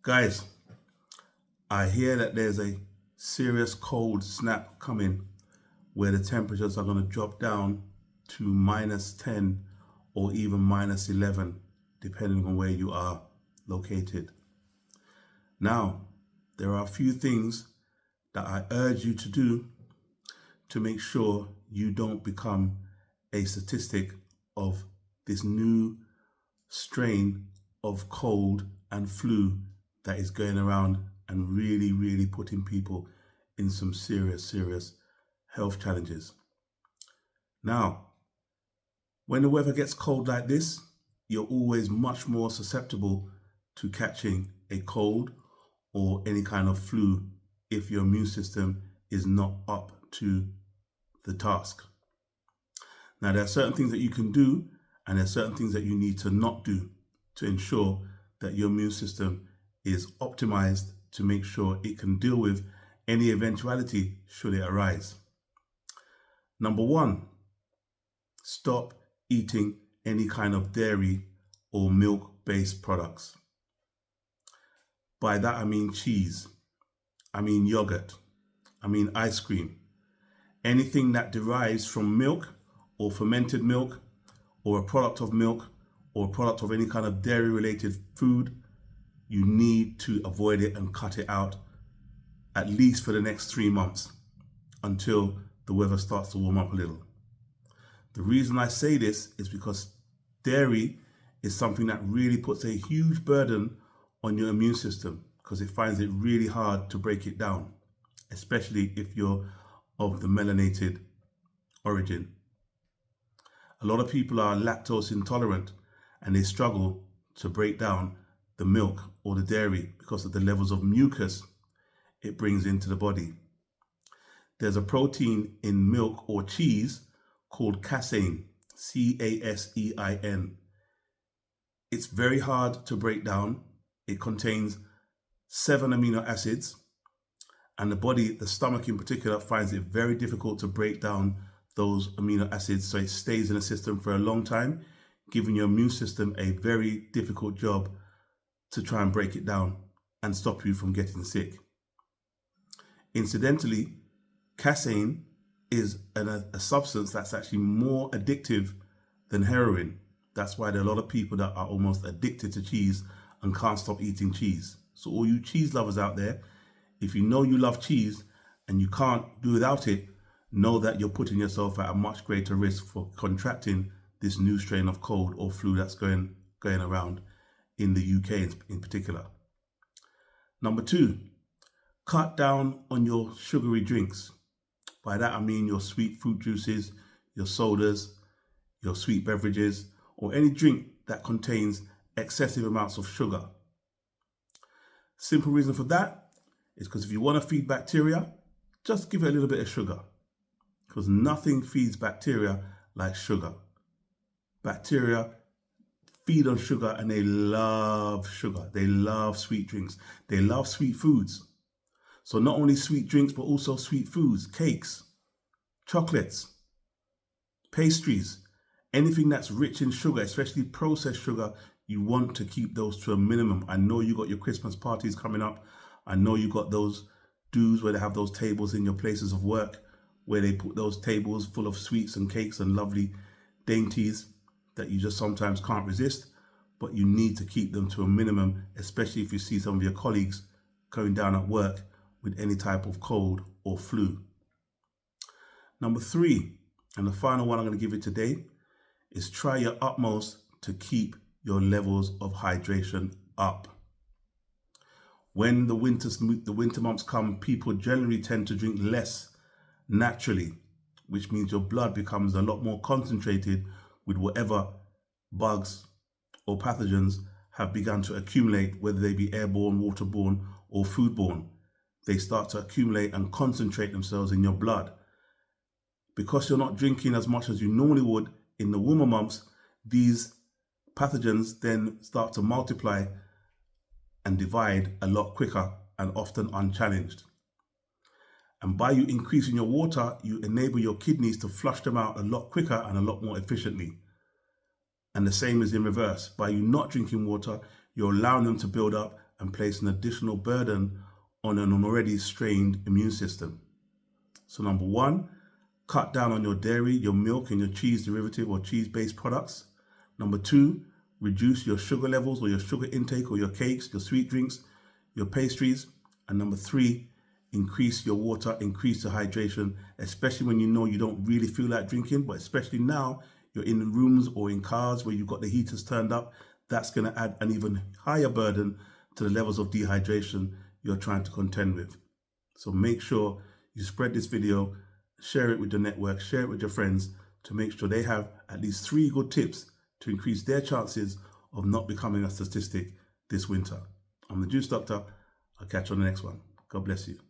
Guys, I hear that there's a serious cold snap coming where the temperatures are going to drop down to -10 or even -11, depending on where you are located. Now, there are a few things that I urge you to do to make sure you don't become a statistic of this new strain of cold and flu that is going around and really putting people in some serious health challenges. Now, when the weather gets cold like this, you're always much more susceptible to catching a cold or any kind of flu if your immune system is not up to the task. Now, there are certain things that you can do and there are certain things that you need to not do to ensure that your immune system is optimized to make sure it can deal with any eventuality should it arise. Number one, stop eating any kind of dairy or milk-based products. By that I mean cheese, I mean yogurt, I mean ice cream. Anything that derives from milk or fermented milk or a product of milk or a product of any kind of dairy related food, you need to avoid it and cut it out at least for the next 3 months until the weather starts to warm up a little. The reason I say this is because dairy is something that really puts a huge burden on your immune system because it finds it really hard to break it down, especially if you're of the melanated origin. A lot of people are lactose intolerant and they struggle to break down the milk or the dairy because of the levels of mucus it brings into the body. There's a protein in milk or cheese called casein, C-A-S-E-I-N. It's very hard to break down. It contains 7 amino acids, and the body, the stomach in particular, finds it very difficult to break down those amino acids, so it stays in the system for a long time, giving your immune system a very difficult job to try and break it down and stop you from getting sick. Incidentally, casein is a substance that's actually more addictive than heroin. That's why there are a lot of people that are almost addicted to cheese and can't stop eating cheese. So all you cheese lovers out there, if you know you love cheese and you can't do without it, know that you're putting yourself at a much greater risk for contracting this new strain of cold or flu that's going around in the UK in particular. Number 2, cut down on your sugary drinks. By that I mean your sweet fruit juices, your sodas, your sweet beverages, or any drink that contains excessive amounts of sugar. Simple reason for that is because if you want to feed bacteria, just give it a little bit of sugar, because nothing feeds bacteria like sugar. Bacteria feed on sugar and they love sugar. They love sweet drinks. They love sweet foods. So not only sweet drinks, but also sweet foods, cakes, chocolates, pastries, anything that's rich in sugar, especially processed sugar, you want to keep those to a minimum. I know you got your Christmas parties coming up. I know you got those do's where they have those tables in your places of work, where they put those tables full of sweets and cakes and lovely dainties that you just sometimes can't resist, but you need to keep them to a minimum, especially if you see some of your colleagues going down at work with any type of cold or flu. Number 3, and the final one I'm going to give you today, is try your utmost to keep your levels of hydration up. When the winter months come, people generally tend to drink less naturally, which means your blood becomes a lot more concentrated with whatever bugs or pathogens have begun to accumulate, whether they be airborne, waterborne, or foodborne. They start to accumulate and concentrate themselves in your blood. Because you're not drinking as much as you normally would in the warmer months, these pathogens then start to multiply and divide a lot quicker and often unchallenged. And by you increasing your water, you enable your kidneys to flush them out a lot quicker and a lot more efficiently. And the same is in reverse. By you not drinking water, you're allowing them to build up and place an additional burden on an already strained immune system. So number one, cut down on your dairy, your milk, and your cheese derivative or cheese-based products. Number two, reduce your sugar levels or your sugar intake or your cakes, your sweet drinks, your pastries. And number three, increase your water, increase your hydration, especially when you know you don't really feel like drinking, but especially now you're in rooms or in cars where you've got the heaters turned up. That's going to add an even higher burden to the levels of dehydration you're trying to contend with. So make sure you spread this video, share it with your network, share it with your friends to make sure they have at least 3 good tips to increase their chances of not becoming a statistic this winter. I'm the Juice Doctor. I'll catch you on the next one. God bless you.